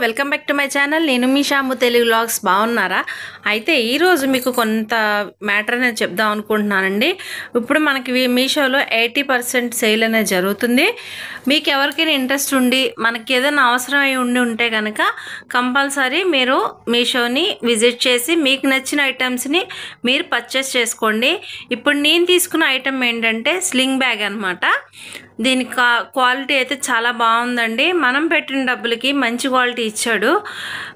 Welcome back to my channel. నేను మీ Shamu Telugu vlogs. బాగున్నారా? అయితే ఈరోజు మీకు కొంత మ్యాటర్ అనేది చెప్దాం అనుకుంటున్నానండి. ఇప్పుడు మనకి మీషోలో 80% సేల్ అనేది జరుగుతుంది. మీకు ఎవరికైనా ఇంట్రెస్ట్ ఉండి మనకి ఏదైనా అవసరం అయి ఉంటే కనుక కంపల్సరీ మీరు మీషోని విజిట్ చేసి మీకు నచ్చిన ఐటమ్స్ని మీరు పర్చేస్ చేసుకోండి. ఇప్పుడు నేను తీసుకున్న ఐటమ్ ఏంటంటే స్లింగ్ బ్యాగ్ అనమాట. దీని క్వాలిటీ అయితే చాలా బాగుందండి. మనం పెట్టిన డబ్బులకి మంచి క్వాలిటీ ఇచ్చాడు.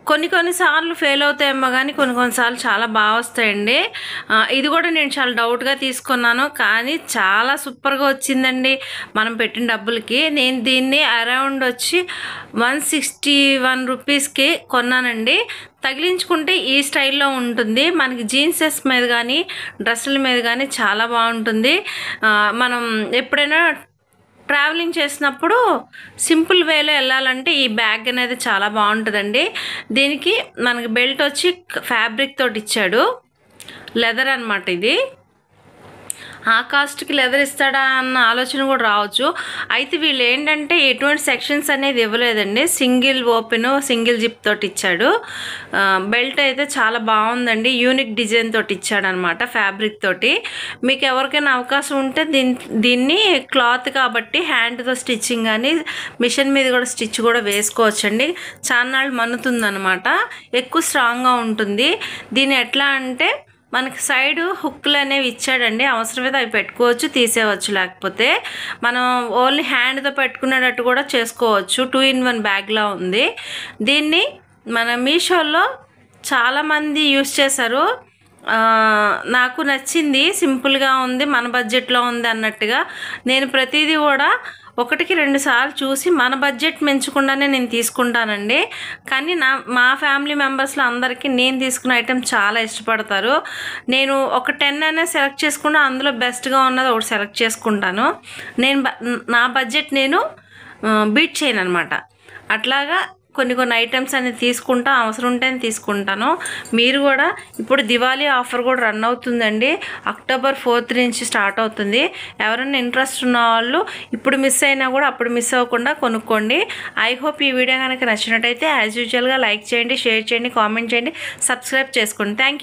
కొన్నిసార్లు ఫెయిల్ అవుతాయేమో కానీ కొన్నిసార్లు చాలా బాగా వస్తాయండి. ఇది కూడా నేను చాలా డౌట్గా తీసుకున్నాను, కానీ చాలా సూపర్గా వచ్చిందండి మనం పెట్టిన డబ్బులకి. నేను దీన్ని అరౌండ్ వచ్చి 161 రూపీస్కి కొన్నానండి. తగిలించుకుంటే ఈ స్టైల్లో ఉంటుంది. మనకి జీన్సెస్ మీద కానీ డ్రెస్సుల మీద కానీ చాలా బాగుంటుంది. మనం ఎప్పుడైనా ట్రావెలింగ్ చేసినప్పుడు సింపుల్ వేలో వెళ్ళాలంటే ఈ బ్యాగ్ అనేది చాలా బాగుంటుందండి. దీనికి మనకి బెల్ట్ వచ్చి ఫ్యాబ్రిక్ తోటి ఇచ్చాడు, లెదర్ అనమాట. ఇది ఆ కాస్ట్కి లెదర్ ఇస్తాడా అన్న ఆలోచన కూడా రావచ్చు. అయితే వీళ్ళు ఏంటంటే ఎటువంటి సెక్షన్స్ అనేది ఇవ్వలేదండి. సింగిల్ ఓపెన్ సింగిల్ జిప్ తోటి ఇచ్చాడు. బెల్ట్ అయితే చాలా బాగుందండి. యూనిక్ డిజైన్ తోటి ఇచ్చాడు అనమాట, ఫ్యాబ్రిక్ తోటి. మీకు ఎవరికైనా అవకాశం ఉంటే దీన్ని క్లాత్ కాబట్టి హ్యాండ్తో స్టిచ్చింగ్ కానీ మిషన్ మీద కూడా స్టిచ్ కూడా వేసుకోవచ్చండి. చాలా నాళ్ళు మన్నుతుందనమాట, ఎక్కువ స్ట్రాంగ్గా ఉంటుంది. దీన్ని ఎట్లా అంటే మనకి సైడ్ హుక్లు అనేవి ఇచ్చాడండి. అవసరమైతే అవి పెట్టుకోవచ్చు, తీసేయవచ్చు. లేకపోతే మనం ఓన్లీ హ్యాండ్తో పెట్టుకునేటట్టు కూడా చేసుకోవచ్చు. 2-in-1 బ్యాగ్లా ఉంది. దీన్ని మన మీషోలో చాలామంది యూస్ చేశారు. నాకు నచ్చింది, సింపుల్గా ఉంది, మన బడ్జెట్లో ఉంది అన్నట్టుగా. నేను ప్రతిదీ కూడా 1-2 సార్లు చూసి మన బడ్జెట్ పెంచకుండానే నేను తీసుకుంటానండి. కానీ మా ఫ్యామిలీ మెంబర్స్లో అందరికీ నేను తీసుకున్న ఐటెం చాలా ఇష్టపడతారు. నేను ఒక 10 అయినా సెలెక్ట్ చేసుకుంటే అందులో బెస్ట్గా ఉన్నది ఒకటి సెలెక్ట్ చేసుకుంటాను. నా బడ్జెట్ నేను బీట్ చేయను అనమాట. అట్లాగా కొన్ని ఐటమ్స్ అనేది తీసుకుంటా, అవసరం ఉంటేనే తీసుకుంటాను. మీరు కూడా ఇప్పుడు దివాళీ ఆఫర్ కూడా రన్ అవుతుందండి. October 4th నుంచి స్టార్ట్ అవుతుంది. ఎవరైనా ఇంట్రెస్ట్ ఉన్న వాళ్ళు ఇప్పుడు మిస్ అయినా కూడా అప్పుడు మిస్ అవ్వకుండా కొనుక్కోండి. ఐ హోప్ ఈ వీడియో కనుక నచ్చినట్టయితే యాజ్ యూజువల్గా లైక్ చేయండి, షేర్ చేయండి, కామెంట్ చేయండి, సబ్స్క్రైబ్ చేసుకోండి. Thank you.